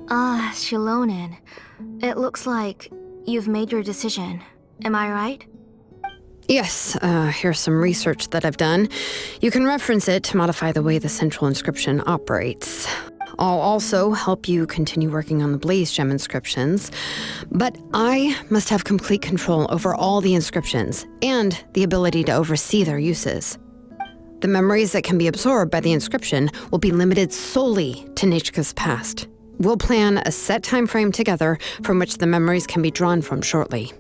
Ah, Shilonen. It looks like you've made your decision. Am I right? Yes, here's some research that I've done. You can reference it to modify the way the central inscription operates. I'll also help you continue working on the Blaze Gem inscriptions, but I must have complete control over all the inscriptions and the ability to oversee their uses. The memories that can be absorbed by the inscription will be limited solely to Nechka's past. We'll plan a set time frame together from which the memories can be drawn from shortly.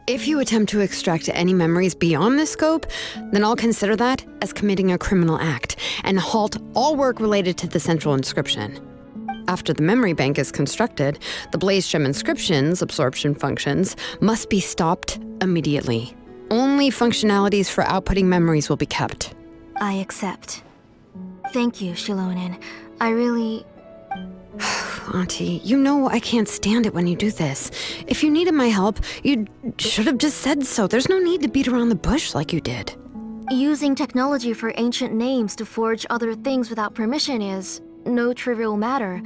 If you attempt to extract any memories beyond this scope, then I'll consider that as committing a criminal act and halt all work related to the central inscription. After the memory bank is constructed, the Blaze Gem inscription's absorption functions must be stopped immediately. Only functionalities for outputting memories will be kept. I accept. Thank you, Shilonen. I really... Auntie, you know I can't stand it when you do this. If you needed my help, you should have just said so. There's no need to beat around the bush like you did. Using technology for ancient names to forge other things without permission is no trivial matter.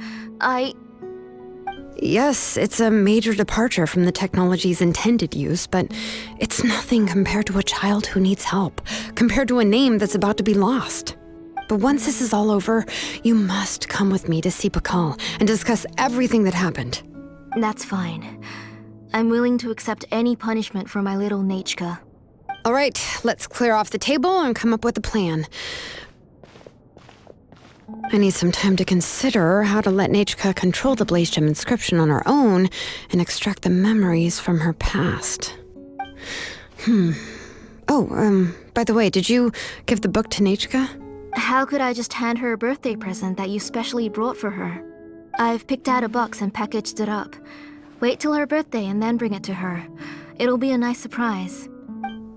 Yes, it's a major departure from the technology's intended use, but it's nothing compared to a child who needs help, compared to a name that's about to be lost. But once this is all over, you must come with me to see Pakal and discuss everything that happened. That's fine. I'm willing to accept any punishment for my little Nechka. All right, let's clear off the table and come up with a plan. I need some time to consider how to let Nechka control the Blaze Gem inscription on her own and extract the memories from her past. By the way, did you give the book to Nechka? How could I just hand her a birthday present that you specially brought for her? I've picked out a box and packaged it up. Wait till her birthday and then bring it to her. It'll be a nice surprise.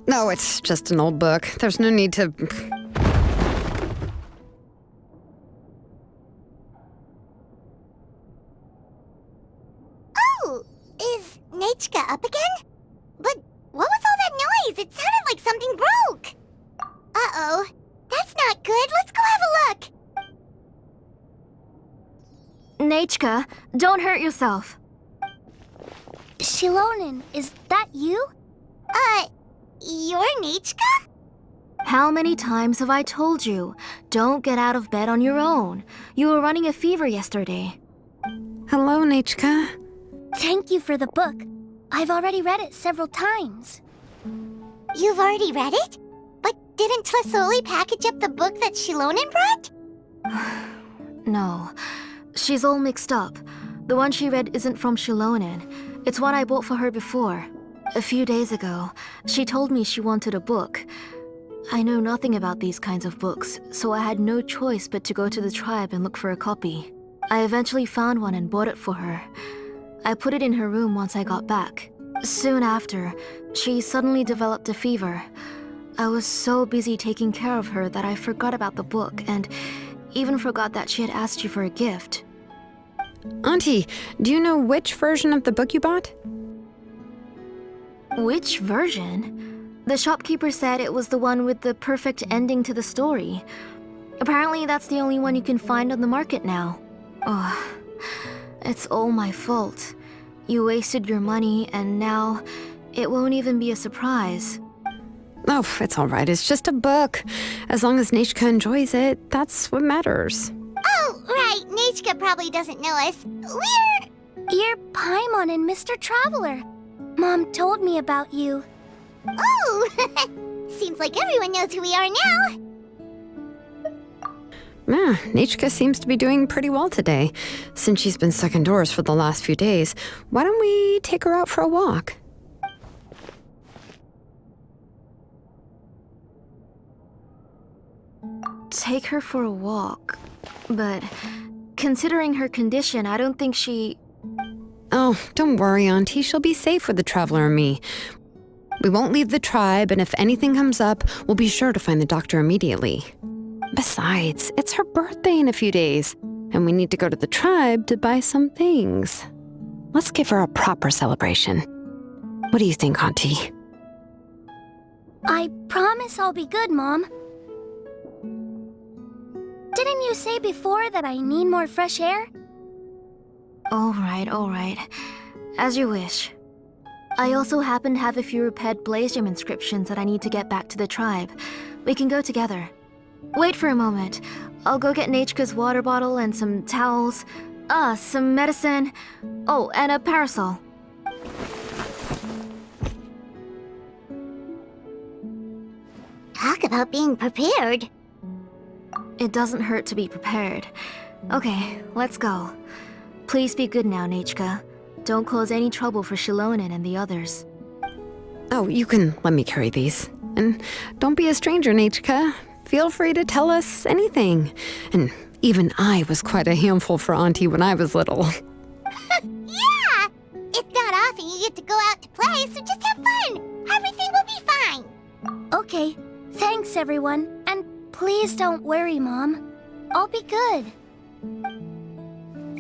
No, it's just an old book. There's no need to... Oh, is Nechka up again? But what was all that noise? It sounded like something broke. Uh-oh. That's not good. Let's go have a look. Nechka, don't hurt yourself. Shilonen, is that you? You're Nechka? How many times have I told you? Don't get out of bed on your own. You were running a fever yesterday. Hello, Nechka. Thank you for the book. I've already read it several times. You've already read it? But didn't Tlasoli package up the book that Shilonen brought? No. She's all mixed up. The one she read isn't from Shilonen. It's one I bought for her before. A few days ago, she told me she wanted a book. I know nothing about these kinds of books, so I had no choice but to go to the tribe and look for a copy. I eventually found one and bought it for her. I put it in her room once I got back. Soon after, she suddenly developed a fever. I was so busy taking care of her that I forgot about the book and even forgot that she had asked you for a gift. Auntie, do you know which version of the book you bought? Which version? The shopkeeper said it was the one with the perfect ending to the story. Apparently that's the only one you can find on the market now. Oh, it's all my fault. You wasted your money and now it won't even be a surprise. Oh, it's all right. It's just a book. As long as Nechka enjoys it, that's what matters. Oh, right. Nechka probably doesn't know us. You're Paimon and Mr. Traveler. Mom told me about you. Oh, seems like everyone knows who we are now. Yeah, Nechka seems to be doing pretty well today. Since she's been stuck indoors for the last few days, why don't we take her out for a walk? Take her for a walk. But considering her condition, I don't think she... Oh, don't worry, Auntie. She'll be safe with the Traveler and me. We won't leave the tribe, and if anything comes up, we'll be sure to find the doctor immediately. Besides, it's her birthday in a few days, and we need to go to the tribe to buy some things. Let's give her a proper celebration. What do you think, Auntie? I promise I'll be good, Mom. Didn't you say before that I need more fresh air? All right. As you wish. I also happen to have a few repaired blaze gem inscriptions that I need to get back to the tribe. We can go together. Wait for a moment. I'll go get Nechka's water bottle and some towels. Some medicine. Oh, and a parasol. Talk about being prepared. It doesn't hurt to be prepared. Okay, let's go. Please be good now, Nechka. Don't cause any trouble for Shilonen and the others. Oh, you can let me carry these. And don't be a stranger, Nechka. Feel free to tell us anything. And even I was quite a handful for Auntie when I was little. Yeah! It's not often you get to go out to play, so just have fun. Everything will be fine. Okay, thanks everyone. And please don't worry, Mom. I'll be good.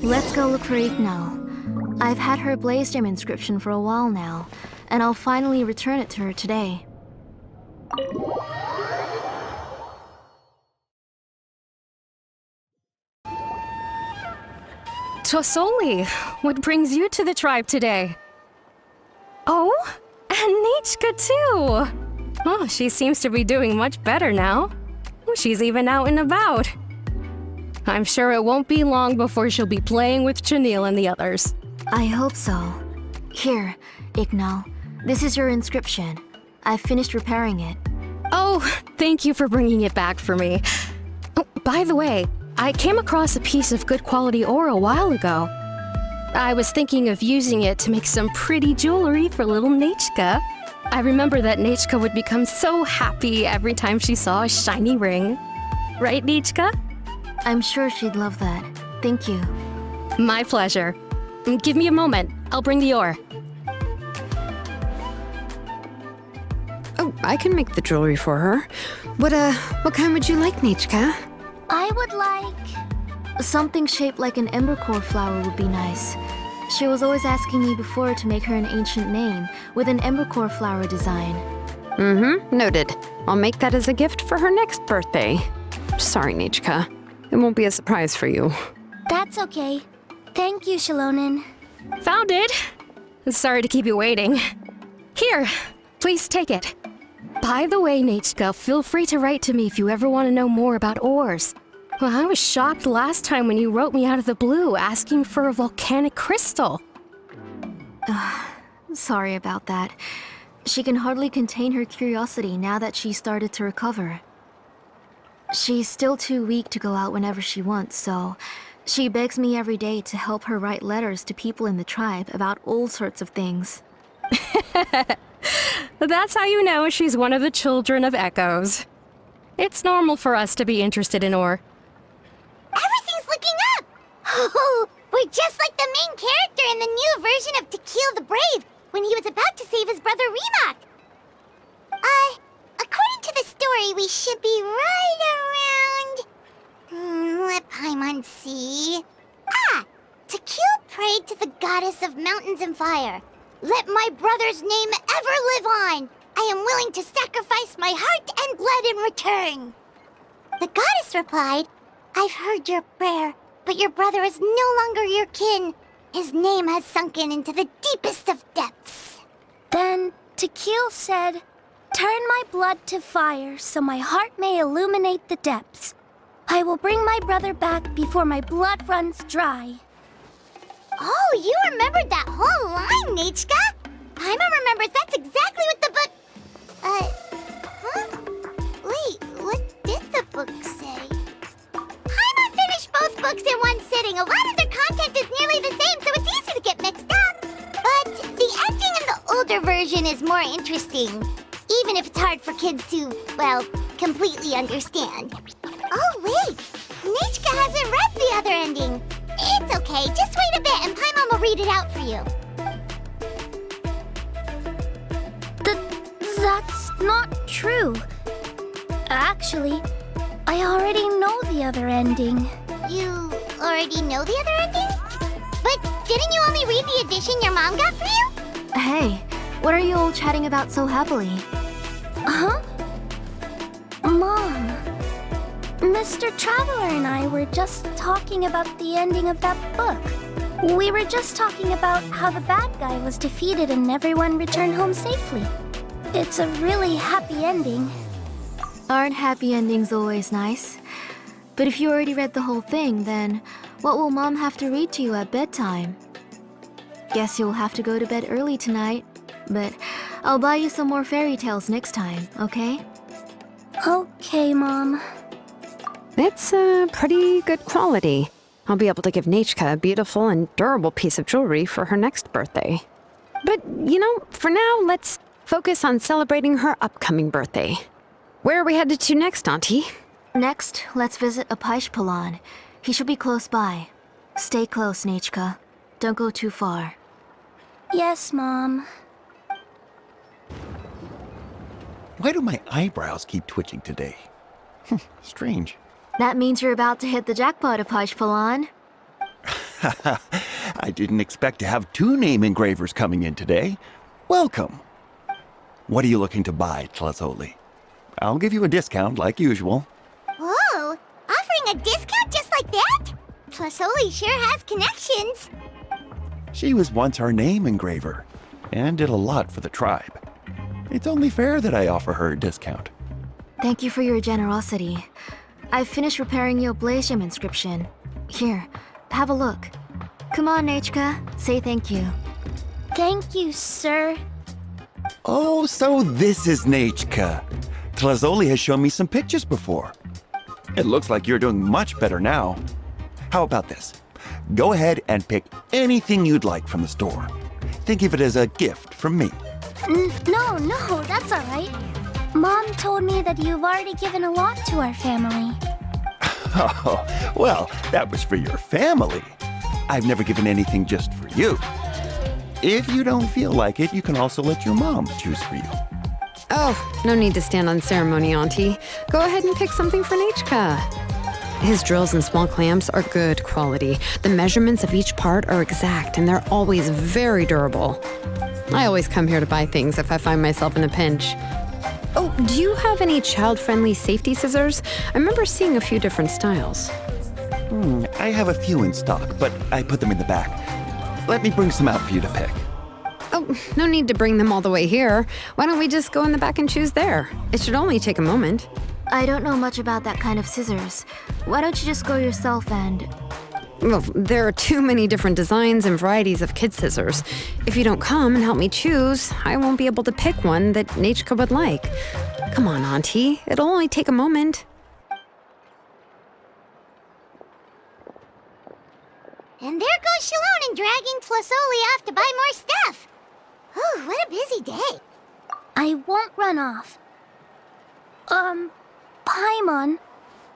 Let's go look for Ignal. I've had her blaze gem inscription for a while now, and I'll finally return it to her today. Tosoli, what brings you to the tribe today? Oh, and Nechka too! Oh, she seems to be doing much better now. She's even out and about. I'm sure it won't be long before she'll be playing with Chanil and the others. I hope so. Here, Ignal. This is your inscription. I've finished repairing it. Oh, thank you for bringing it back for me. Oh, by the way, I came across a piece of good quality ore a while ago. I was thinking of using it to make some pretty jewelry for little Nechka. I remember that Nechka would become so happy every time she saw a shiny ring. Right, Nechka? I'm sure she'd love that. Thank you. My pleasure. Give me a moment. I'll bring the ore. Oh, I can make the jewelry for her. What kind would you like, Nechka? I would like... Something shaped like an embercore flower would be nice. She was always asking me before to make her an ancient name with an embercore flower design. Noted. I'll make that as a gift for her next birthday. Sorry, Nechka. It won't be a surprise for you. That's okay. Thank you, Shilonen. Found it! Sorry to keep you waiting. Here, please take it. By the way, Nechka, feel free to write to me if you ever want to know more about ores. Well, I was shocked last time when you wrote me out of the blue asking for a volcanic crystal. Sorry about that. She can hardly contain her curiosity now that she's started to recover. She's still too weak to go out whenever she wants, so she begs me every day to help her write letters to people in the tribe about all sorts of things. That's how you know she's one of the children of echoes. It's normal for us to be interested in ore. Everything's looking up! Oh, we're just like the main character in the new version of To Kill the Brave when he was about to save his brother Remak. According to the story, we should be right around... let Paimon see... To Kill prayed to the goddess of mountains and fire. Let my brother's name ever live on! I am willing to sacrifice my heart and blood in return. The goddess replied, I've heard your prayer, but your brother is no longer your kin. His name has sunken into the deepest of depths. Then Tequil said, turn my blood to fire so my heart may illuminate the depths. I will bring my brother back before my blood runs dry. Oh, you remembered that whole line, Nechka? Paimon remembers that's exactly what the book... Wait, what did the book say? Paimon finished both books in one sitting. A lot of their content is nearly the same, so it's easy to get mixed up. But the ending in the older version is more interesting, even if it's hard for kids to, well, completely understand. Oh, wait, Nechka hasn't read the other ending. It's okay, just wait a bit and Paimon will read it out for you. That's not true. Actually, I already know the other ending. You already know the other ending? But didn't you only read the edition your mom got for you? Hey, what are you all chatting about so happily? Huh? Mom, Mr. Traveler and I were just talking about the ending of that book. We were just talking about how the bad guy was defeated and everyone returned home safely. It's a really happy ending. Aren't happy endings always nice? But if you already read the whole thing, then what will Mom have to read to you at bedtime? Guess you'll have to go to bed early tonight, but I'll buy you some more fairy tales next time, okay? Okay, Mom. It's pretty good quality. I'll be able to give Nechka a beautiful and durable piece of jewelry for her next birthday. But, for now, let's focus on celebrating her upcoming birthday. Where are we headed to next, Auntie? Next, let's visit Apaish. He should be close by. Stay close, Nechka. Don't go too far. Yes, Mom. Why do my eyebrows keep twitching today? Strange. That means you're about to hit the jackpot, Apaish. I didn't expect to have 2 name engravers coming in today. Welcome. What are you looking to buy, Tlazoli? I'll give you a discount like usual. Whoa! Offering a discount just like that? Tlasoli sure has connections. She was once our name engraver and did a lot for the tribe. It's only fair that I offer her a discount. Thank you for your generosity. I've finished repairing your blaze gem inscription. Here, have a look. Come on, Nechka, say thank you. Thank you, sir. Oh, so this is Nechka. Tlazoli has shown me some pictures before. It looks like you're doing much better now. How about this? Go ahead and pick anything you'd like from the store. Think of it as a gift from me. No, that's all right. Mom told me that you've already given a lot to our family. Oh, well, that was for your family. I've never given anything just for you. If you don't feel like it, you can also let your mom choose for you. Oh, no need to stand on ceremony, Auntie. Go ahead and pick something for Nechka. His drills and small clamps are good quality. The measurements of each part are exact, and they're always very durable. I always come here to buy things if I find myself in a pinch. Oh, do you have any child-friendly safety scissors? I remember seeing a few different styles. I have a few in stock, but I put them in the back. Let me bring some out for you to pick. Oh, no need to bring them all the way here. Why don't we just go in the back and choose there? It should only take a moment. I don't know much about that kind of scissors. Why don't you just go yourself and... Well, there are too many different designs and varieties of kid scissors. If you don't come and help me choose, I won't be able to pick one that Nechka would like. Come on, Auntie. It'll only take a moment. And there goes Shalon dragging Tlasoli off to buy more stuff. Whew, what a busy day. I won't run off. Paimon,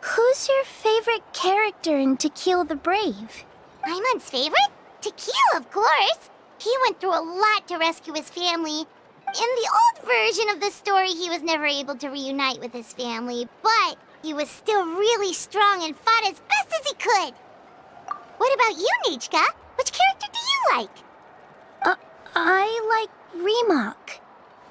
who's your favorite character in To Kill the Brave? Paimon's favorite? Tequila, of course. He went through a lot to rescue his family. In the old version of the story, he was never able to reunite with his family, but he was still really strong and fought as best as he could. What about you, Nechka? Which character do you like? I like Remak.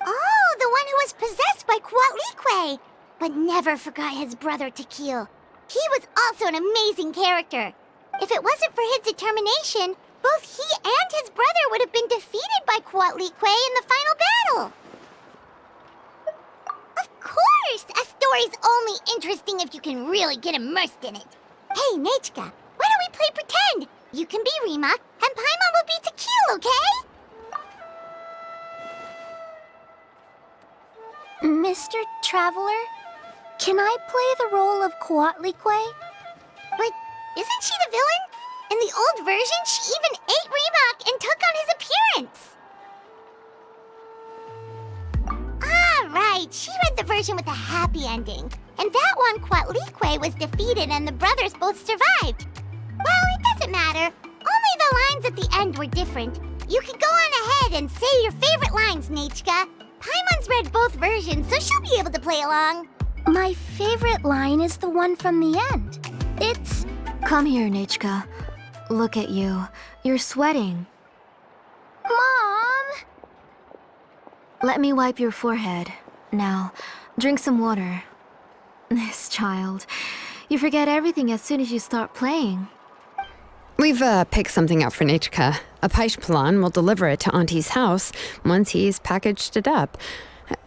Oh, the one who was possessed by Kuatlique, but never forgot his brother Tequil. He was also an amazing character. If it wasn't for his determination, both he and his brother would have been defeated by Kuatlique in the final battle. Of course! A story's only interesting if you can really get immersed in it. Hey, Nechka, why don't we play pretend? You can be Remak, and Paimon will be Tequil, okay? Mr. Traveler, can I play the role of Kuatlique? But isn't she the villain? In the old version, she even ate Remak and took on his appearance. Ah, right. She read the version with a happy ending. And that one, Kuatlique was defeated and the brothers both survived. Well, it doesn't matter. Only the lines at the end were different. You can go on ahead and say your favorite lines, Nechka. Paimon's read both versions, so she'll be able to play along. My favorite line is the one from the end. It's... Come here, Nechka. Look at you. You're sweating. Mom! Let me wipe your forehead. Now, drink some water. This child. You forget everything as soon as you start playing. We've picked something out for Nechka. A Paishpalan will deliver it to Auntie's house once he's packaged it up.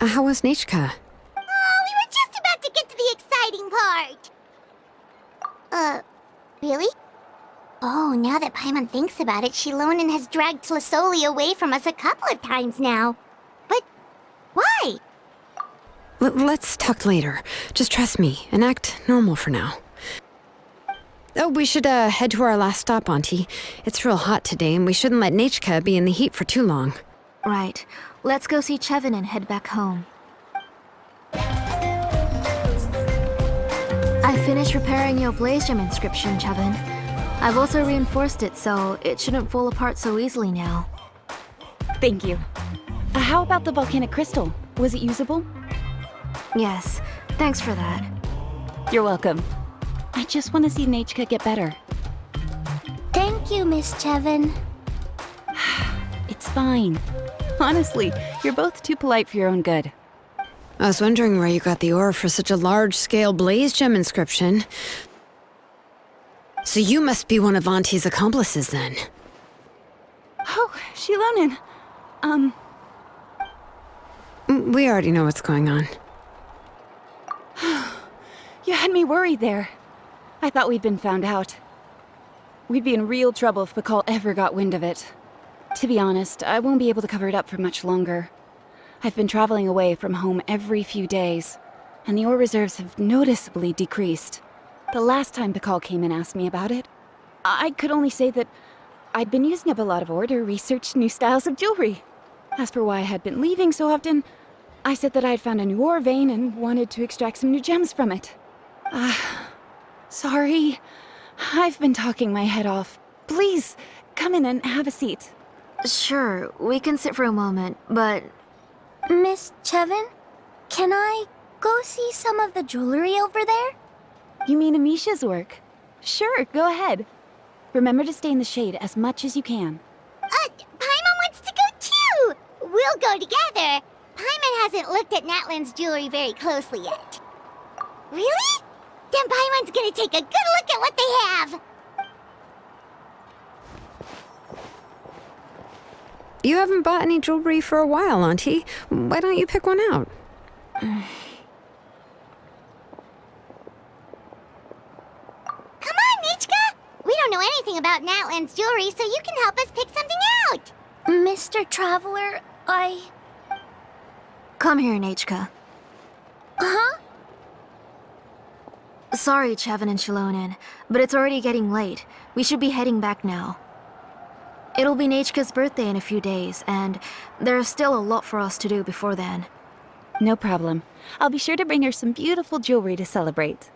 How was Nechka? Oh, we were just about to get to the exciting part. Really? Oh, now that Paimon thinks about it, Shilonen has dragged Tlisoli away from us a couple of times now. But why? Let's talk later. Just trust me and act normal for now. Oh, we should head to our last stop, Auntie. It's real hot today, and we shouldn't let Nechka be in the heat for too long. Right. Let's go see Chevin and head back home. I finished repairing your blaze gem inscription, Chevin. I've also reinforced it so it shouldn't fall apart so easily now. Thank you. How about the volcanic crystal? Was it usable? Yes, thanks for that. You're welcome. I just want to see Nechka get better. Thank you, Miss Chevin. It's fine. Honestly, you're both too polite for your own good. I was wondering where you got the ore for such a large-scale blaze gem inscription. So you must be one of Auntie's accomplices, then. Oh, Shilonen. We already know what's going on. You had me worried there. I thought we'd been found out. We'd be in real trouble if Bakal ever got wind of it. To be honest, I won't be able to cover it up for much longer. I've been traveling away from home every few days, and the ore reserves have noticeably decreased. The last time Bakal came and asked me about it, I could only say that I'd been using up a lot of ore to research new styles of jewelry. As for why I had been leaving so often, I said that I'd found a new ore vein and wanted to extract some new gems from it. Sorry. I've been talking my head off. Please, come in and have a seat. Sure, we can sit for a moment, but... Miss Chevin, can I go see some of the jewelry over there? You mean Amisha's work? Sure, go ahead. Remember to stay in the shade as much as you can. Paimon wants to go too! We'll go together. Paimon hasn't looked at Natlan's jewelry very closely yet. Really? Then Paimon's gonna take a good look at what they have! You haven't bought any jewelry for a while, Auntie. Why don't you pick one out? Come on, Nechka! We don't know anything about Natlan's jewelry, so you can help us pick something out! Mr. Traveler, Come here, Nechka. Huh? Sorry, Chevin and Shilonen, but it's already getting late. We should be heading back now. It'll be Nechka's birthday in a few days, and there's still a lot for us to do before then. No problem. I'll be sure to bring her some beautiful jewelry to celebrate.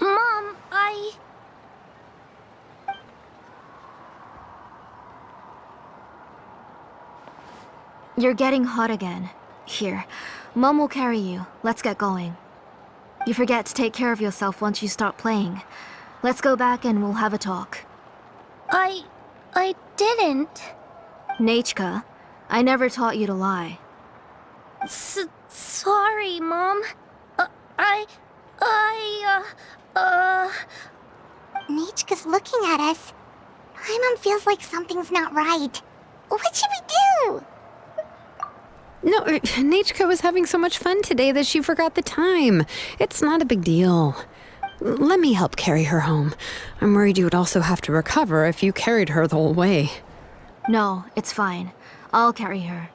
Mom, You're getting hot again. Here, Mom will carry you. Let's get going. You forget to take care of yourself once you start playing. Let's go back and we'll have a talk. I didn't. Nechka, I never taught you to lie. Sorry, Mom. Nechka's looking at us. Paimon feels like something's not right. What should we do? No, Nechka was having so much fun today that she forgot the time. It's not a big deal. Let me help carry her home. I'm worried you would also have to recover if you carried her the whole way. No, it's fine. I'll carry her.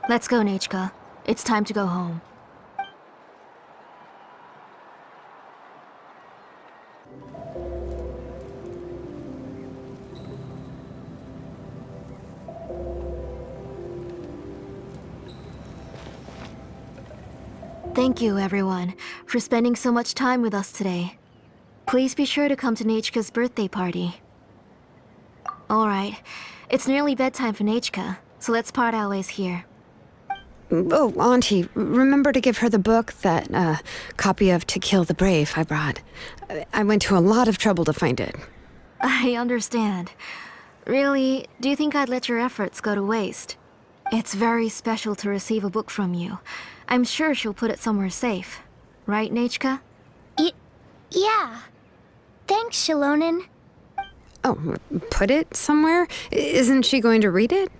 Let's go, Nechka. It's time to go home. Thank you, everyone, for spending so much time with us today. Please be sure to come to Nechka's birthday party. Alright, it's nearly bedtime for Nechka, so let's part our ways here. Oh, Auntie, remember to give her the book, that copy of To Kill the Brave I brought. I went to a lot of trouble to find it. I understand. Really, do you think I'd let your efforts go to waste? It's very special to receive a book from you. I'm sure she'll put it somewhere safe. Right, Nechka? Yeah. Thanks, Shilonen. Oh, put it somewhere? Isn't she going to read it?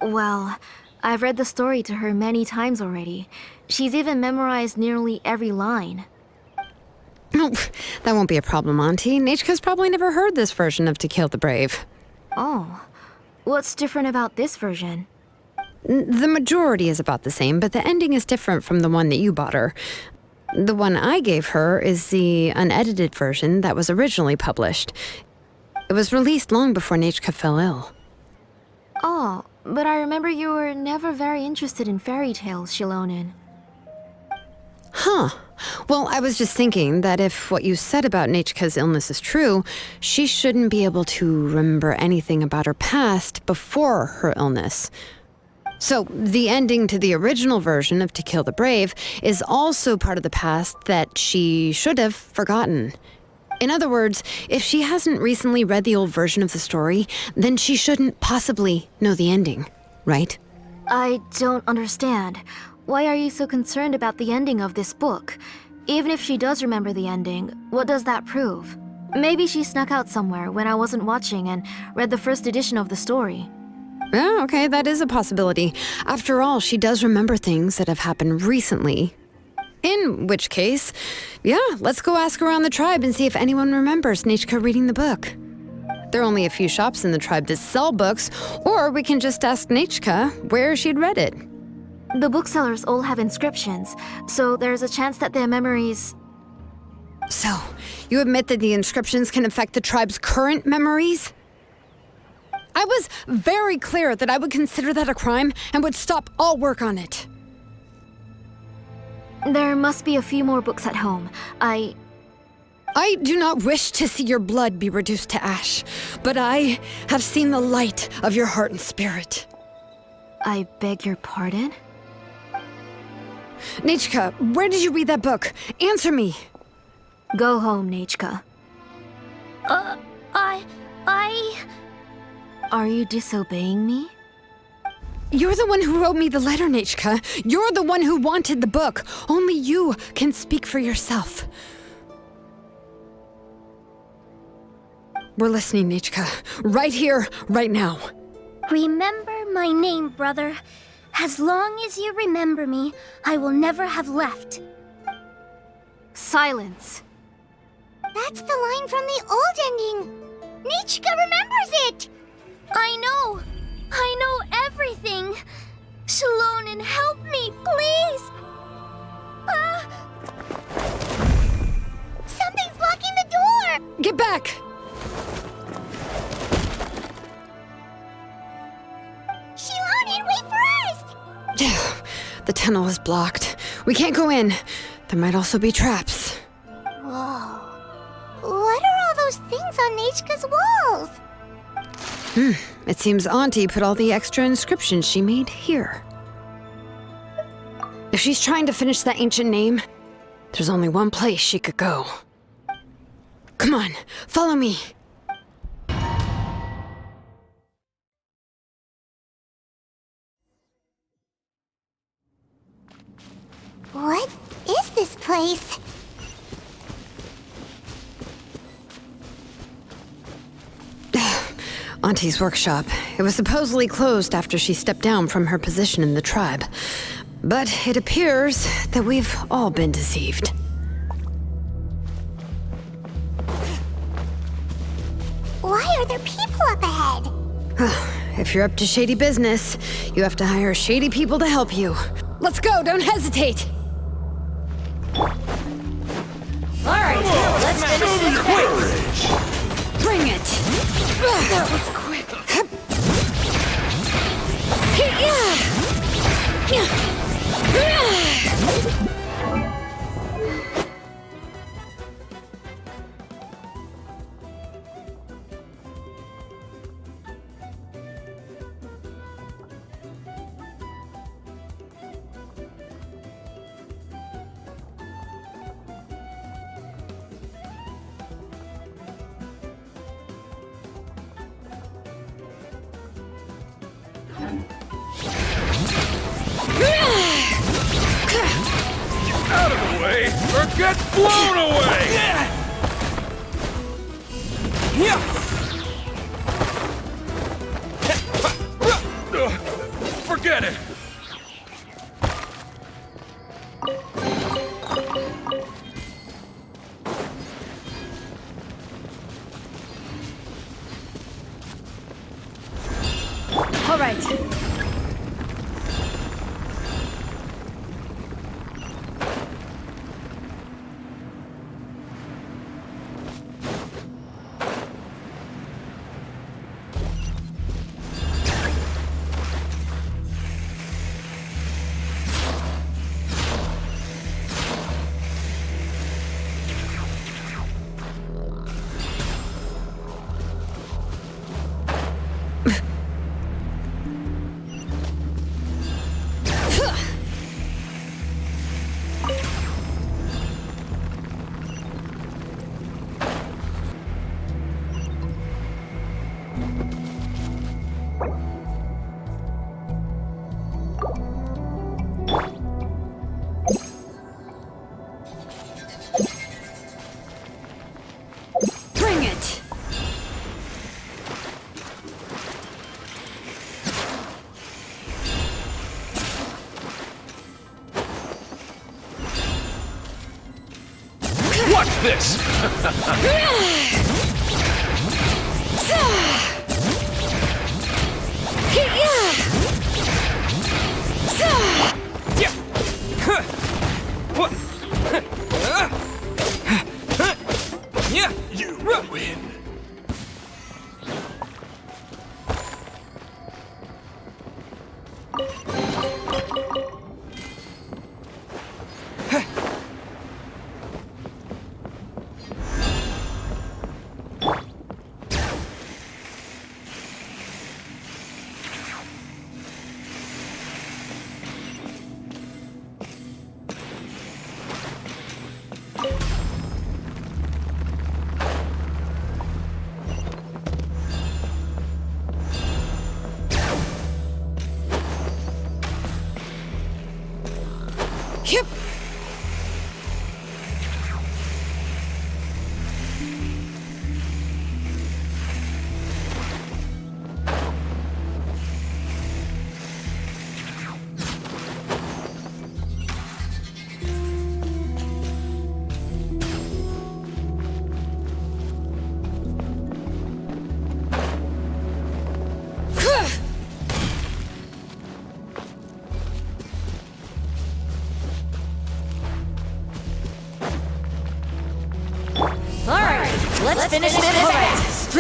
Well, I've read the story to her many times already. She's even memorized nearly every line. Oh, that won't be a problem, Auntie. Nechka's probably never heard this version of To Kill the Brave. Oh, what's different about this version? The majority is about the same, but the ending is different from the one that you bought her. The one I gave her is the unedited version that was originally published. It was released long before Nechka fell ill. Oh, but I remember you were never very interested in fairy tales, Shilonen. Huh. Well, I was just thinking that if what you said about Nechka's illness is true, she shouldn't be able to remember anything about her past before her illness. So, the ending to the original version of To Kill the Brave is also part of the past that she should have forgotten. In other words, if she hasn't recently read the old version of the story, then she shouldn't possibly know the ending, right? I don't understand. Why are you so concerned about the ending of this book? Even if she does remember the ending, what does that prove? Maybe she snuck out somewhere when I wasn't watching and read the first edition of the story. Yeah, okay, that is a possibility. After all, she does remember things that have happened recently. In which case, yeah, let's go ask around the tribe and see if anyone remembers Nechka reading the book. There are only a few shops in the tribe that sell books, or we can just ask Nechka where she'd read it. The booksellers all have inscriptions, so there's a chance that their memories... So, you admit that the inscriptions can affect the tribe's current memories? I was very clear that I would consider that a crime and would stop all work on it. There must be a few more books at home. I do not wish to see your blood be reduced to ash, but I have seen the light of your heart and spirit. I beg your pardon? Nechka, where did you read that book? Answer me. Go home, Nechka. Are you disobeying me? You're the one who wrote me the letter, Nechka. You're the one who wanted the book. Only you can speak for yourself. We're listening, Nechka. Right here, right now. Remember my name, brother. As long as you remember me, I will never have left. Silence. That's the line from the old ending. Nechka remembers it. I know everything. Shilonen, help me, please. Something's blocking the door. Get back! Shilonen, wait for us. The tunnel is blocked. We can't go in. There might also be traps. Whoa. What are all those things on Nechka's walls? It seems Auntie put all the extra inscriptions she made here. If she's trying to finish that ancient name, there's only one place she could go. Come on, follow me. What is this place? Auntie's workshop. It was supposedly closed after she stepped down from her position in the tribe. But it appears that we've all been deceived. Why are there people up ahead? If you're up to shady business, you have to hire shady people to help you. Let's go, don't hesitate! Alright, let's finish this Courage! Bring it! That was quick. Out of the way, or get blown away! Forget it! All right. Bring it! Watch this! You win. Yep. All right, let's finish this fast.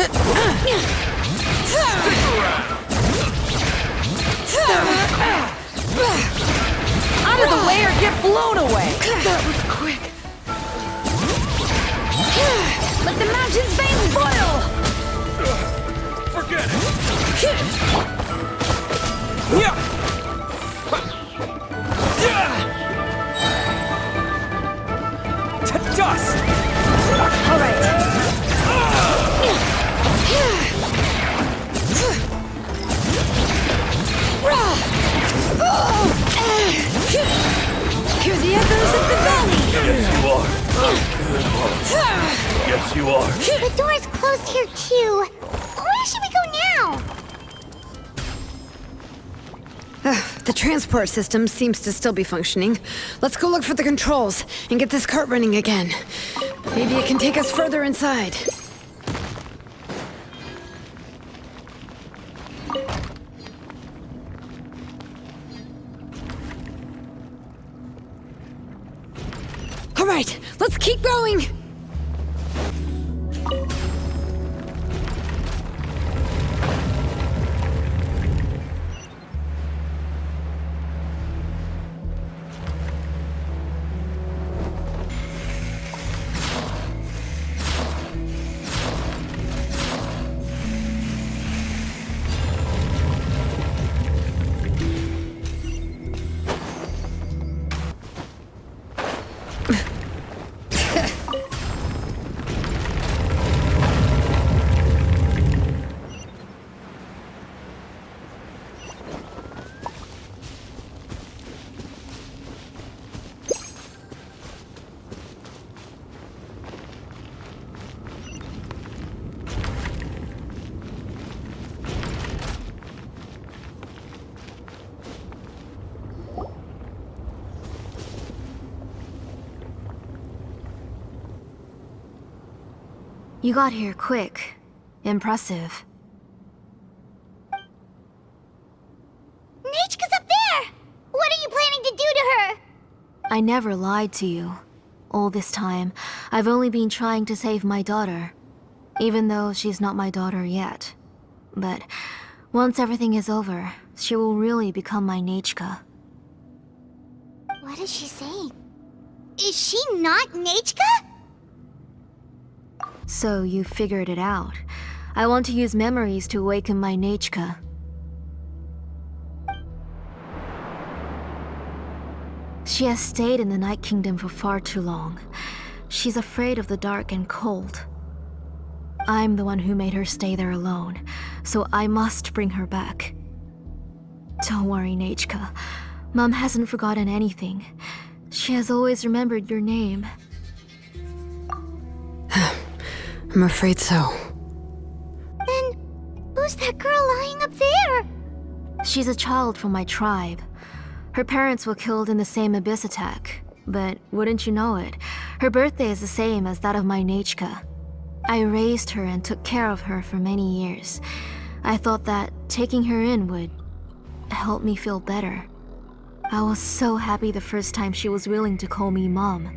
Out of the way or get blown away. That was quick. Let the mountain's veins boil! Forget it! Yeah! To dust! All right. Hear the echoes of the valley! Yes, you are. Yes, you are. The door's closed here too. Where should we go now? The transport system seems to still be functioning. Let's go look for the controls and get this cart running again. Maybe it can take us further inside. All right, let's keep going! You got here quick. Impressive. Nechka's up there! What are you planning to do to her? I never lied to you. All this time, I've only been trying to save my daughter. Even though she's not my daughter yet. But once everything is over, she will really become my Nechka. What is she saying? Is she not Nechka? So you figured it out. I want to use memories to awaken my Nechka. She has stayed in the Night Kingdom for far too long. She's afraid of the dark and cold. I'm the one who made her stay there alone, so I must bring her back. Don't worry, Nechka. Mom hasn't forgotten anything. She has always remembered your name. I'm afraid so. Then, who's that girl lying up there? She's a child from my tribe. Her parents were killed in the same abyss attack. But wouldn't you know it, her birthday is the same as that of my Nechka. I raised her and took care of her for many years. I thought that taking her in would help me feel better. I was so happy the first time she was willing to call me Mom.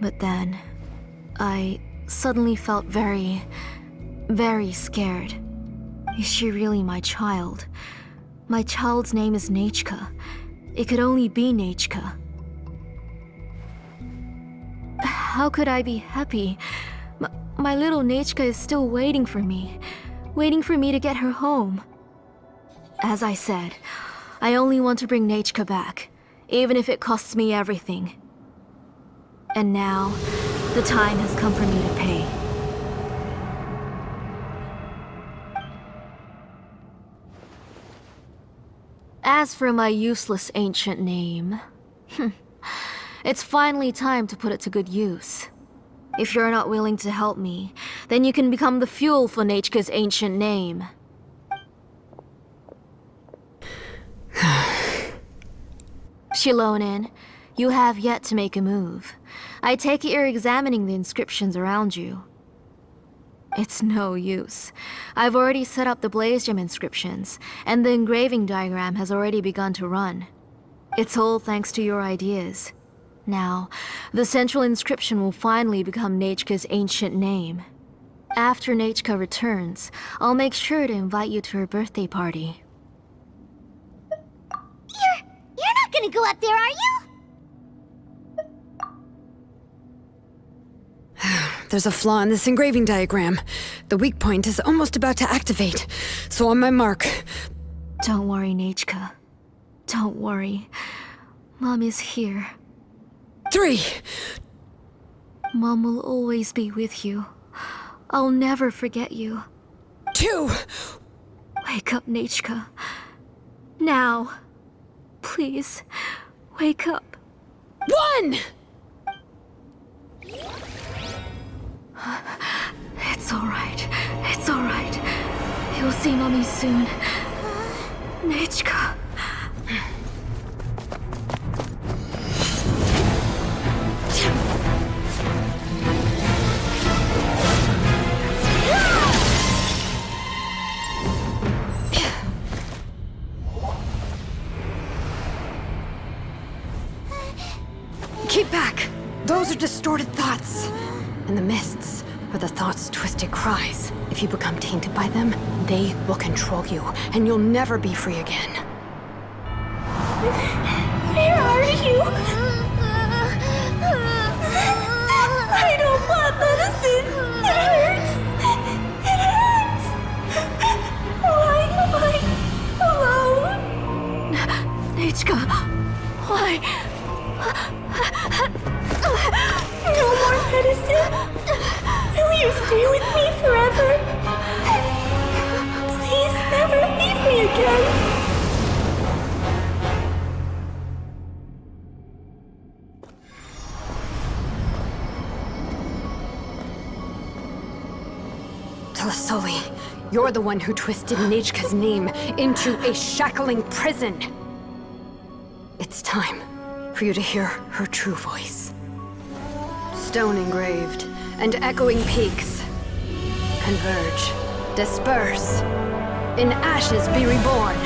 But then, I suddenly felt very, very scared. Is she really my child? My child's name is Nechka. It could only be Nechka. How could I be happy? My little Nechka is still waiting for me to get her home. As I said, I only want to bring Nechka back, even if it costs me everything. And now, the time has come for me to pay. As for my useless ancient name, it's finally time to put it to good use. If you're not willing to help me, then you can become the fuel for Nechka's ancient name. Shilonen, you have yet to make a move. I take it you're examining the inscriptions around you. It's no use. I've already set up the blaze gem inscriptions, and the engraving diagram has already begun to run. It's all thanks to your ideas. Now, the central inscription will finally become Nechka's ancient name. After Nechka returns, I'll make sure to invite you to her birthday party. You're not gonna go up there, are you? There's a flaw in this engraving diagram. The weak point is almost about to activate. So on my mark. Don't worry, Nechka. Don't worry. Mom is here. 3. Mom will always be with you. I'll never forget you. 2. Wake up, Nechka. Now. Please, wake up. 1! It's alright. It's alright. You'll see Mommy soon. Nechka. Keep back! Those are distorted thoughts. And the mists are the thoughts' twisted cries. If you become tainted by them, they will control you, and you'll never be free again. Where are you? I don't want medicine. It hurts. It hurts. Why am I alone? Nechka, why? No more medicine. Will you stay with me forever? Please never leave me again. Telasoli, you're the one who twisted Nechka's name into a shackling prison. It's time for you to hear her true voice. Stone engraved and echoing peaks, converge. Disperse. In ashes be reborn.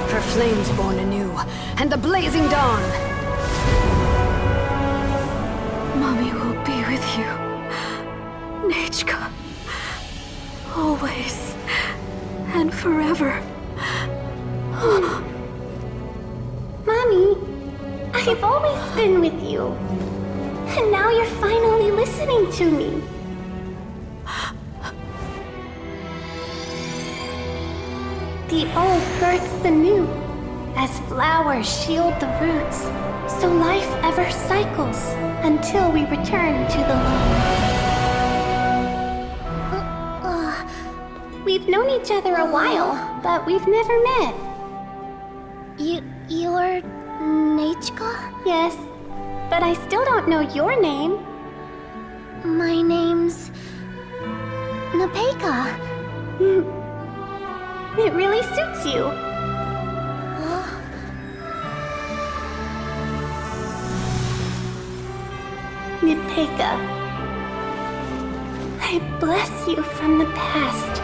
For flames born anew, and the blazing dawn. Mommy will be with you. Nechka. Always. And forever. Mommy, I've always been with you. And now you're finally listening to me. The old births the new, as flowers shield the roots, so life ever cycles until we return to the loam. We've known each other a while, but we've never met. You're Nechka? Yes, but I still don't know your name. My name's Nepeka. It really suits you. Nepeka, I bless you from the past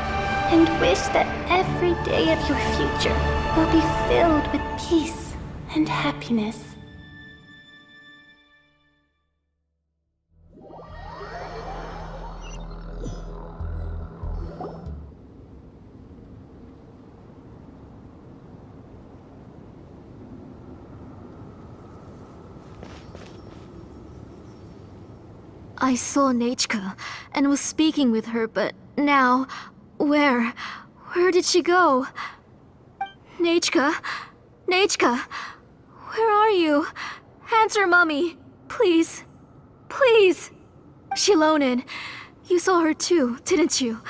and wish that every day of your future will be filled with peace and happiness. I saw Nechka and was speaking with her, but now, where did she go? Nechka? Nechka? Where are you? Answer, Mommy. Please. Please. Shilonen, you saw her too, didn't you?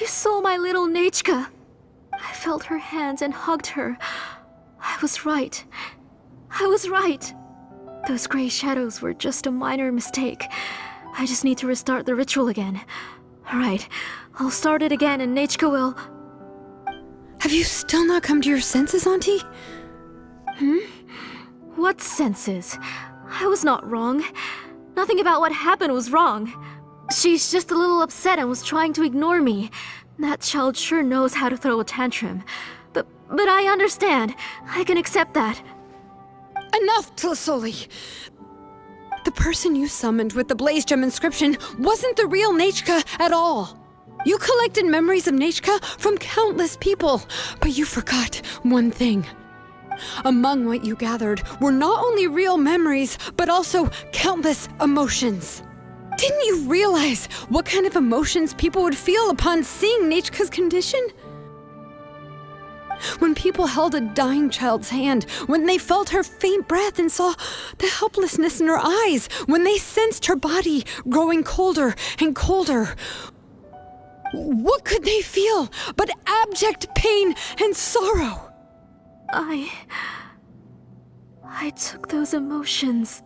You saw my little Nechka. I felt her hands and hugged her. I was right. I was right. Those gray shadows were just a minor mistake. I just need to restart the ritual again. Alright, I'll start it again and Nechka will... Have you still not come to your senses, Auntie? What senses? I was not wrong. Nothing about what happened was wrong. She's just a little upset and was trying to ignore me. That child sure knows how to throw a tantrum. But I understand. I can accept that. Enough, Tlisoli! The person you summoned with the Blaze Gem inscription wasn't the real Nechka at all. You collected memories of Nechka from countless people, but you forgot one thing. Among what you gathered were not only real memories, but also countless emotions. Didn't you realize what kind of emotions people would feel upon seeing Nechka's condition? When people held a dying child's hand, when they felt her faint breath and saw the helplessness in her eyes, when they sensed her body growing colder and colder, what could they feel but abject pain and sorrow? I took those emotions.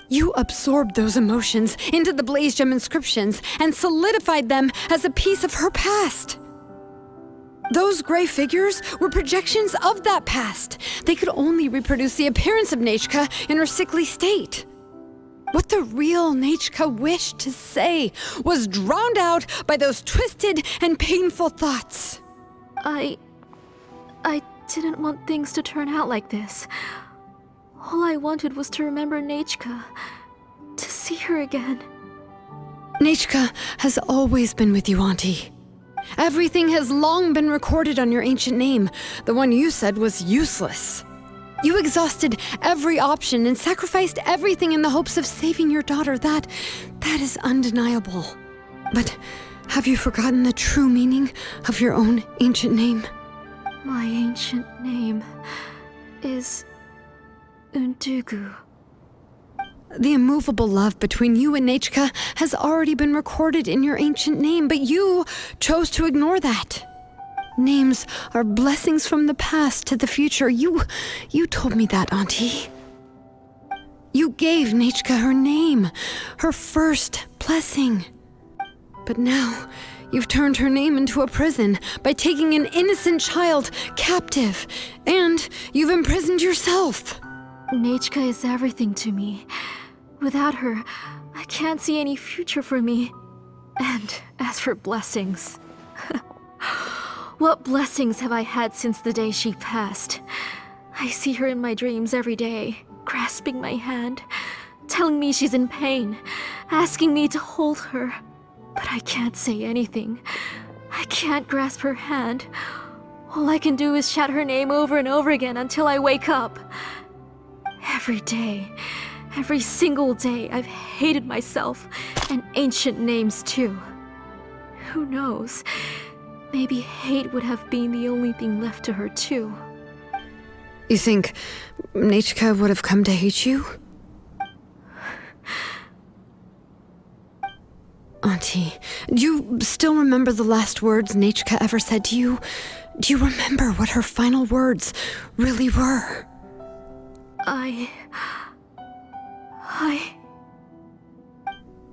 You absorbed those emotions into the Blaze Gem inscriptions and solidified them as a piece of her past. Those gray figures were projections of that past. They could only reproduce the appearance of Nechka in her sickly state. What the real Nechka wished to say was drowned out by those twisted and painful thoughts. I didn't want things to turn out like this. All I wanted was to remember Nechka, to see her again. Nechka has always been with you, Auntie. Everything has long been recorded on your ancient name, the one you said was useless. You exhausted every option and sacrificed everything in the hopes of saving your daughter. That is undeniable. But have you forgotten the true meaning of your own ancient name? My ancient name is Undugu. The immovable love between you and Nechka has already been recorded in your ancient name, but you chose to ignore that. Names are blessings from the past to the future. You told me that, Auntie. You gave Nechka her name, her first blessing. But now, you've turned her name into a prison by taking an innocent child captive, and you've imprisoned yourself. Nechka is everything to me. Without her, I can't see any future for me. And as for blessings, what blessings have I had since the day she passed? I see her in my dreams every day, grasping my hand, telling me she's in pain, asking me to hold her. But I can't say anything. I can't grasp her hand. All I can do is shout her name over and over again until I wake up. Every day, every single day, I've hated myself, and ancient names too. Who knows? Maybe hate would have been the only thing left to her too. You think Nechka would have come to hate you? Auntie, do you still remember the last words Nechka ever said to you? Do you remember what her final words really were?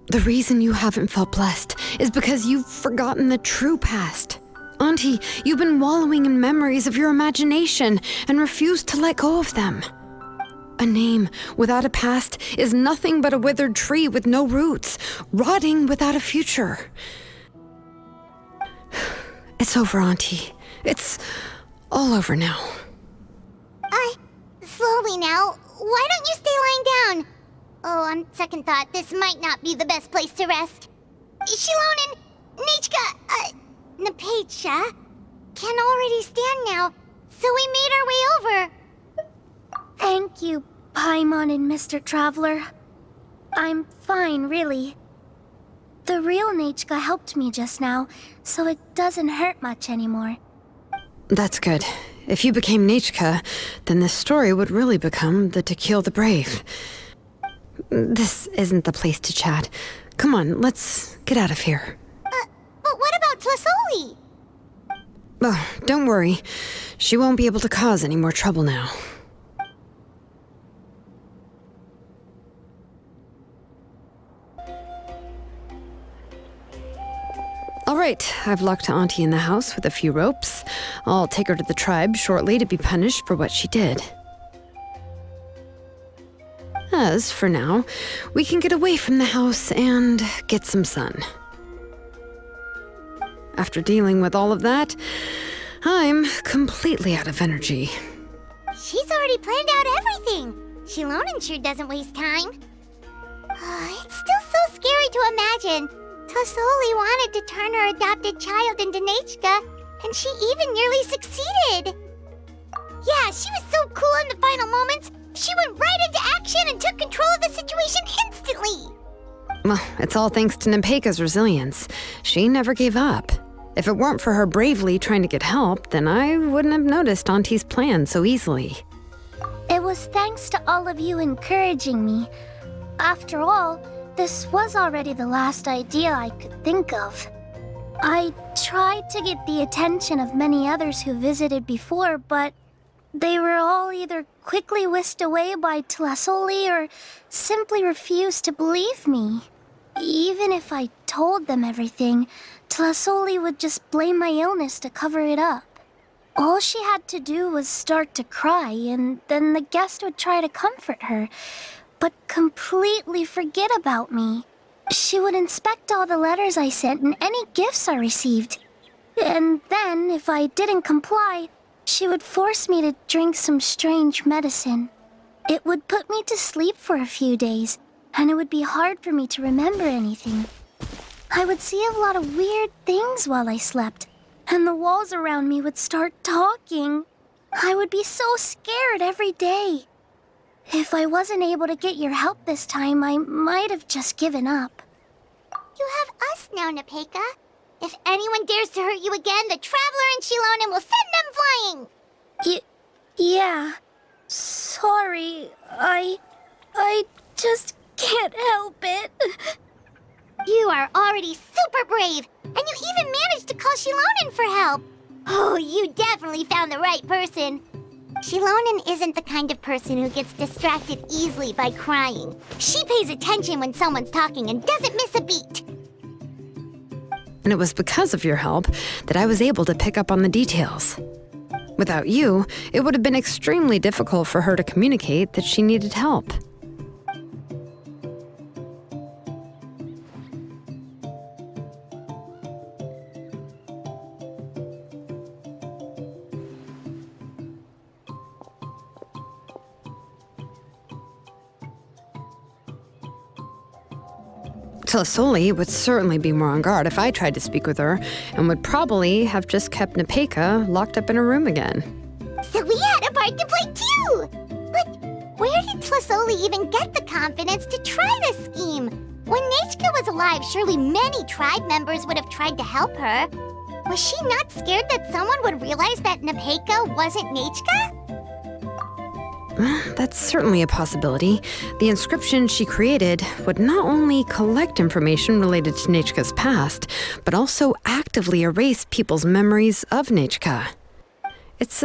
The reason you haven't felt blessed is because you've forgotten the true past. Auntie, you've been wallowing in memories of your imagination and refused to let go of them. A name without a past is nothing but a withered tree with no roots, rotting without a future. It's over, Auntie. It's all over now. Slowly now. Why don't you stay lying down? Oh, on second thought, this might not be the best place to rest. Shilonen, Nechka, Napecha can already stand now, so we made our way over. Thank you, Paimon and Mr. Traveler. I'm fine, really. The real Nechka helped me just now, so it doesn't hurt much anymore. That's good. If you became Nechka, then this story would really become the To Kill the Brave. This isn't the place to chat. Come on, let's get out of here. But what about Tlasoli? Oh, don't worry. She won't be able to cause any more trouble now. All right, I've locked Auntie in the house with a few ropes. I'll take her to the tribe shortly to be punished for what she did. As for now, we can get away from the house and get some sun. After dealing with all of that, I'm completely out of energy. She's already planned out everything. Shilonen sure doesn't waste time. It's still so scary to imagine. Tlasoli wanted to turn her adopted child into Nechka, and she even nearly succeeded. Yeah, she was so cool in the final moments. She went right into action and took control of the situation instantly. Well, it's all thanks to Nempeka's resilience. She never gave up. If it weren't for her bravely trying to get help, then I wouldn't have noticed Auntie's plan so easily. It was thanks to all of you encouraging me. After all, this was already the last idea I could think of. I tried to get the attention of many others who visited before, but they were all either quickly whisked away by Tlasoli or simply refused to believe me. Even if I told them everything, Tlasoli would just blame my illness to cover it up. All she had to do was start to cry, and then the guest would try to comfort her, but completely forget about me. She would inspect all the letters I sent and any gifts I received. And then, if I didn't comply, she would force me to drink some strange medicine. It would put me to sleep for a few days, and it would be hard for me to remember anything. I would see a lot of weird things while I slept, and the walls around me would start talking. I would be so scared every day. If I wasn't able to get your help this time, I might have just given up. You have us now, Nepeka. If anyone dares to hurt you again, the Traveler and Shilonen will send them flying! Yeah. Sorry, I just can't help it. You are already super brave, and you even managed to call Shilonen for help. Oh, you definitely found the right person. Shilonen isn't the kind of person who gets distracted easily by crying. She pays attention when someone's talking and doesn't miss a beat. And it was because of your help that I was able to pick up on the details. Without you, it would have been extremely difficult for her to communicate that she needed help. Tlasoli would certainly be more on guard if I tried to speak with her, and would probably have just kept Nepeka locked up in her room again. So we had a part to play too! But where did Tlasoli even get the confidence to try this scheme? When Nechka was alive, surely many tribe members would have tried to help her. Was she not scared that someone would realize that Nepeka wasn't Nechka? That's certainly a possibility. The inscription she created would not only collect information related to Nechka's past, but also actively erase people's memories of Nechka. It's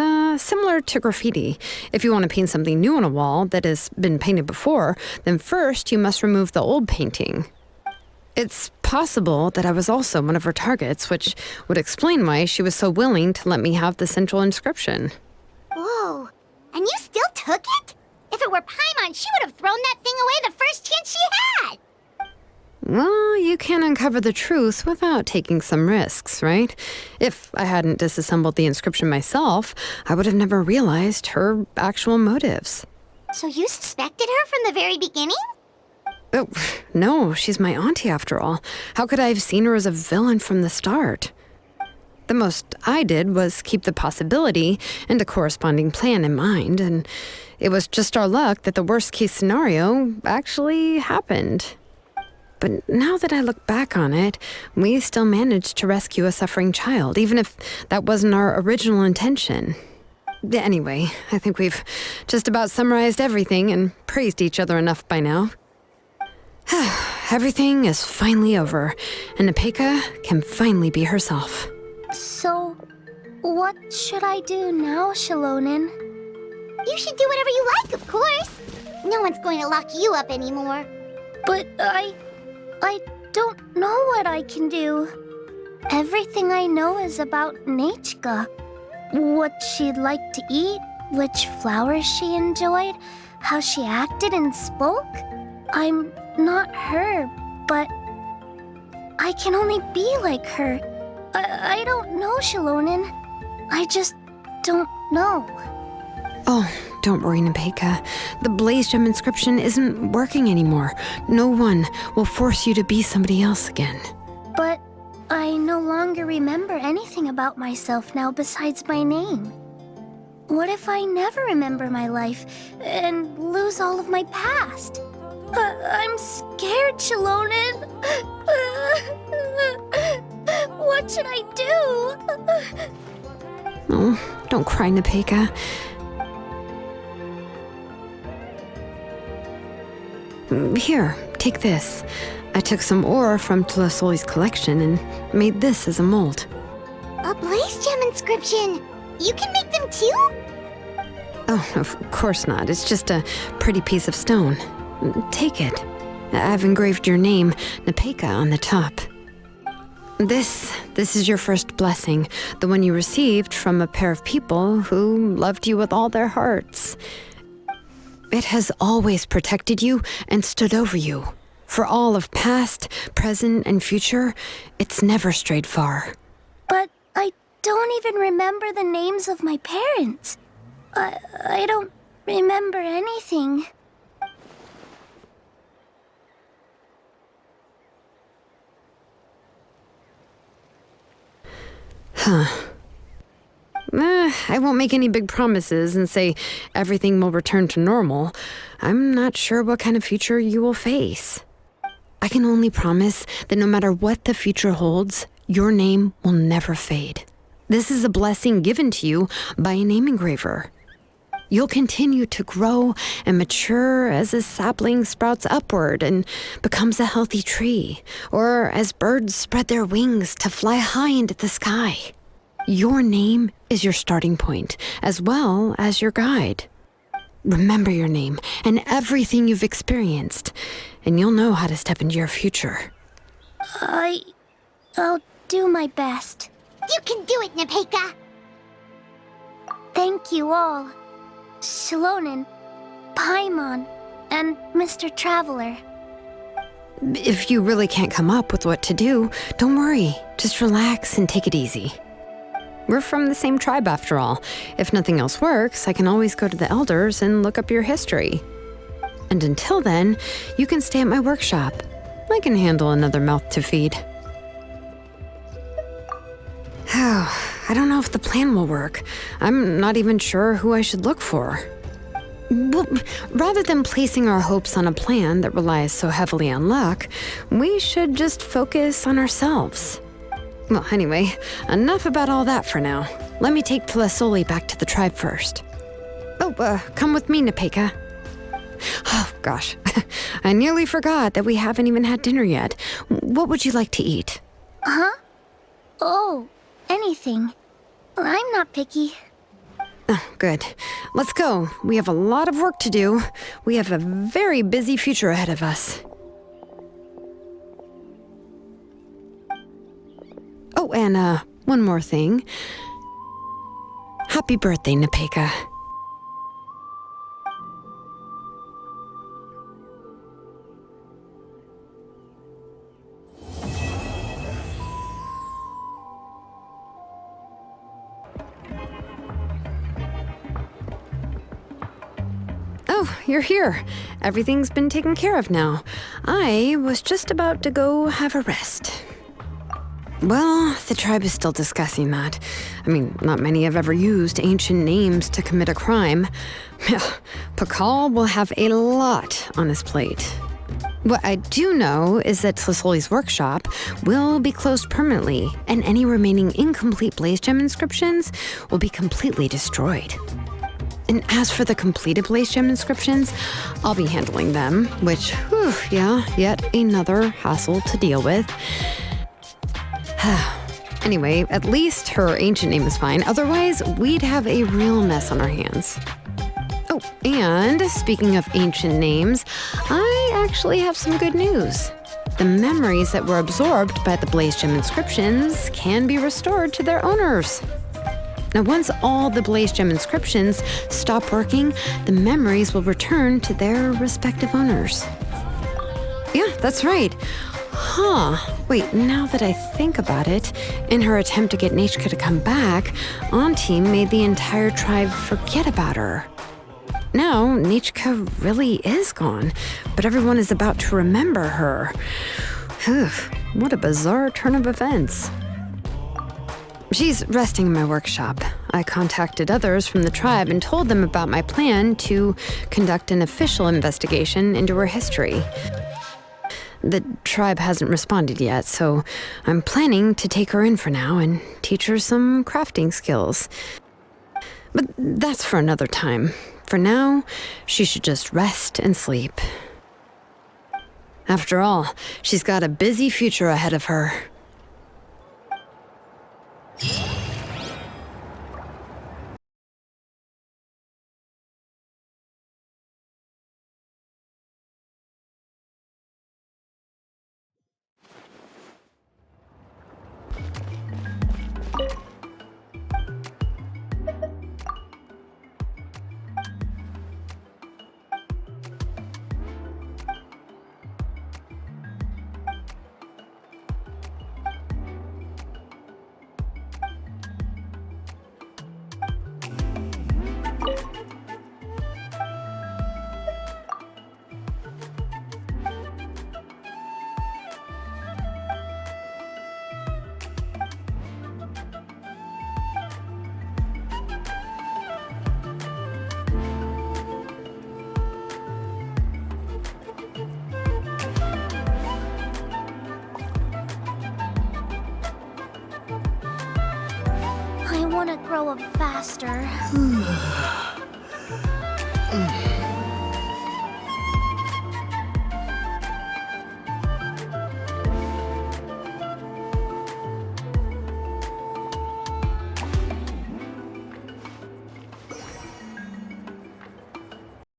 similar to graffiti. If you want to paint something new on a wall that has been painted before, then first you must remove the old painting. It's possible that I was also one of her targets, which would explain why she was so willing to let me have the central inscription. Whoa, and you still took it? If it were Paimon, she would have thrown that thing away the first chance she had! Well, you can't uncover the truth without taking some risks, right? If I hadn't disassembled the inscription myself, I would have never realized her actual motives. So you suspected her from the very beginning? Oh, no, she's my auntie after all. How could I have seen her as a villain from the start? The most I did was keep the possibility and a corresponding plan in mind, and it was just our luck that the worst-case scenario actually happened. But now that I look back on it, we still managed to rescue a suffering child, even if that wasn't our original intention. Anyway, I think we've just about summarized everything and praised each other enough by now. Everything is finally over, and Nepeka can finally be herself. So, what should I do now, Shilonen? You should do whatever you like, of course. No one's going to lock you up anymore. But I don't know what I can do. Everything I know is about Nechka. What she'd like to eat, which flowers she enjoyed, how she acted and spoke. I'm not her, but I can only be like her. I don't know, Shilonen. I just don't know. Oh, don't worry, Nepeka. The Blaze Gem inscription isn't working anymore. No one will force you to be somebody else again. But I no longer remember anything about myself now besides my name. What if I never remember my life and lose all of my past? I'm scared, Shilonen. What should I do? Oh, don't cry, Nepeka. Here, take this. I took some ore from Tlasoli's collection and made this as a mold. A Blaze Gem inscription! You can make them too? Oh, of course not. It's just a pretty piece of stone. Take it. I've engraved your name, Nepeka, on the top. This is your first blessing, the one you received from a pair of people who loved you with all their hearts. It has always protected you and stood over you. For all of past, present, and future, it's never strayed far. But I don't even remember the names of my parents. I don't remember anything. I won't make any big promises and say everything will return to normal. I'm not sure what kind of future you will face. I can only promise that no matter what the future holds, your name will never fade. This is a blessing given to you by a name engraver. You'll continue to grow and mature as a sapling sprouts upward and becomes a healthy tree, or as birds spread their wings to fly high into the sky. Your name is your starting point, as well as your guide. Remember your name and everything you've experienced, and you'll know how to step into your future. I'll do my best. You can do it, Nepeka! Thank you all. Shilonen, Paimon, and Mr. Traveler. If you really can't come up with what to do, don't worry. Just relax and take it easy. We're from the same tribe after all. If nothing else works, I can always go to the elders and look up your history. And until then, you can stay at my workshop. I can handle another mouth to feed. I don't know if the plan will work. I'm not even sure who I should look for. Well, rather than placing our hopes on a plan that relies so heavily on luck, we should just focus on ourselves. Well, anyway, enough about all that for now. Let me take Tlasoli back to the tribe first. Oh, come with me, Nepeka. Oh, gosh. I nearly forgot that we haven't even had dinner yet. What would you like to eat? Huh? Oh, anything. I'm not picky. Oh, good. Let's go. We have a lot of work to do. We have a very busy future ahead of us. Oh, and one more thing. Happy birthday, Nepeka. Oh, you're here. Everything's been taken care of now. I was just about to go have a rest. Well, the tribe is still discussing that. I mean, not many have ever used ancient names to commit a crime. Pakal will have a lot on his plate. What I do know is that Tlasoli's workshop will be closed permanently, and any remaining incomplete Blaze Gem inscriptions will be completely destroyed. And as for the completed Blaze Gem inscriptions, I'll be handling them, which, yet another hassle to deal with. Anyway, at least her ancient name is fine. Otherwise, we'd have a real mess on our hands. Oh, and speaking of ancient names, I actually have some good news. The memories that were absorbed by the Blaze Gem inscriptions can be restored to their owners. Now, once all the Blaze Gem inscriptions stop working, the memories will return to their respective owners. Yeah, that's right. Wait, now that I think about it, in her attempt to get Nechka to come back, Auntie made the entire tribe forget about her. Now, Nechka really is gone, but everyone is about to remember her. What a bizarre turn of events. She's resting in my workshop. I contacted others from the tribe and told them about my plan to conduct an official investigation into her history. The tribe hasn't responded yet, so I'm planning to take her in for now and teach her some crafting skills. But that's for another time. For now, she should just rest and sleep. After all, she's got a busy future ahead of her. I want to grow up faster.